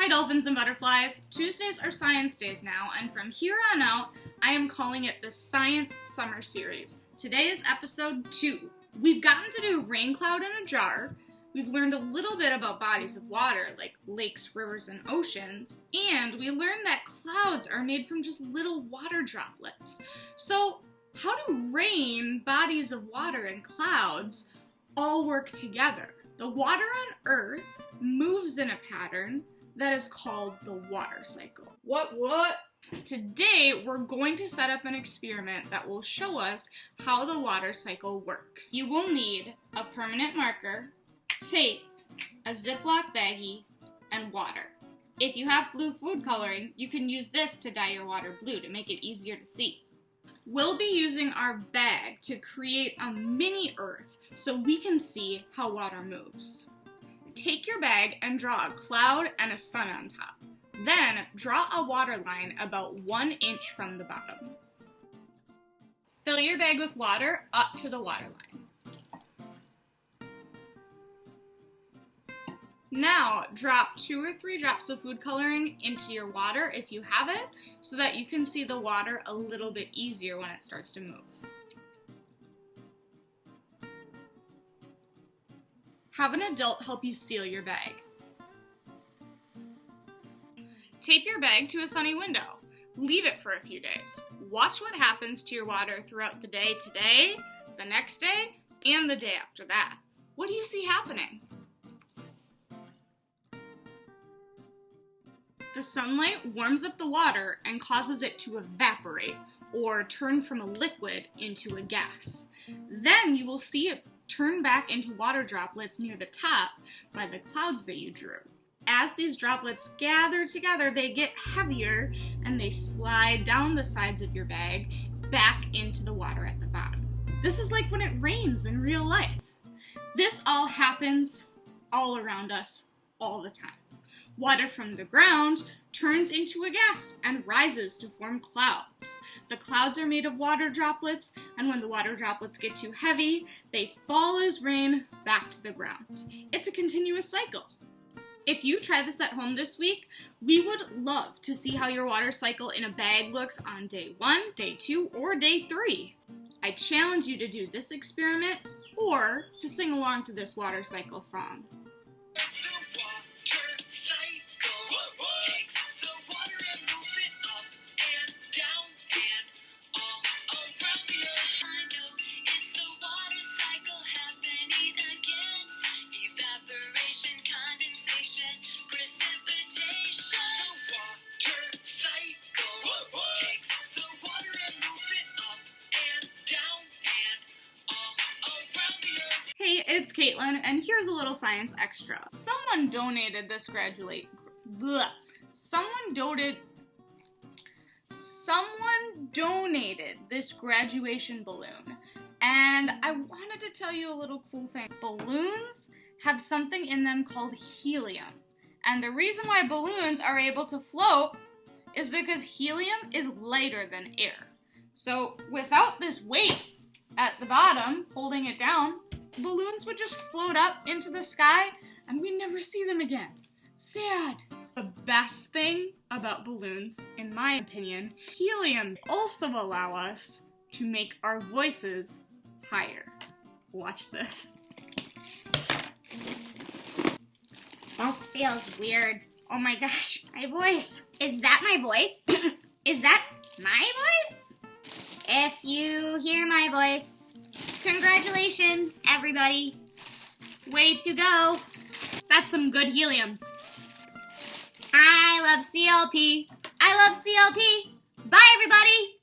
Hi dolphins and butterflies. Tuesdays are science days now, and from here on out, I am calling it the Science Summer Series. Today is episode 2. We've gotten to do Rain Cloud in a Jar, we've learned a little bit about bodies of water like lakes, rivers, and oceans, and we learned that clouds are made from just little water droplets. So, how do rain, bodies of water, and clouds all work together? The water on Earth moves in a pattern that is called the water cycle. What? Today, we're going to set up an experiment that will show us how the water cycle works. You will need a permanent marker, tape, a Ziploc baggie, and water. If you have blue food coloring, you can use this to dye your water blue to make it easier to see. We'll be using our bag to create a mini Earth so we can see how water moves. Take your bag and draw a cloud and a sun on top. Then draw a water line about 1 inch from the bottom. Fill your bag with water up to the water line. Now, drop 2 or 3 drops of food coloring into your water if you have it, so that you can see the water a little bit easier when it starts to move. Have an adult help you seal your bag. Tape your bag to a sunny window. Leave it for a few days. Watch what happens to your water throughout the day today, the next day, and the day after that. What do you see happening? The sunlight warms up the water and causes it to evaporate, or turn from a liquid into a gas. Then you will see it turn back into water droplets near the top by the clouds that you drew. As these droplets gather together, they get heavier and they slide down the sides of your bag back into the water at the bottom. This is like when it rains in real life. This all happens all around us all the time. Water from the ground turns into a gas and rises to form clouds. The clouds are made of water droplets, and when the water droplets get too heavy, they fall as rain back to the ground. It's a continuous cycle. If you try this at home this week, we would love to see how your water cycle in a bag looks on day 1, day 2, or day 3. I challenge you to do this experiment or to sing along to this water cycle song. Hey, it's Caitlin, and here's a little science extra. Someone donated this graduation balloon, and I wanted to tell you a little cool thing. Balloons have something in them called helium, and the reason why balloons are able to float is because helium is lighter than air. So without this weight at the bottom holding it down, balloons would just float up into the sky and we'd never see them again. Sad. The best thing about balloons, in my opinion, helium also allow us to make our voices higher. Watch this. This feels weird. Oh my gosh, my voice. Is that my voice? Is that my voice? If you hear my voice, congratulations, everybody. Way to go. That's some good heliums. I love CLP. I love CLP. Bye, everybody.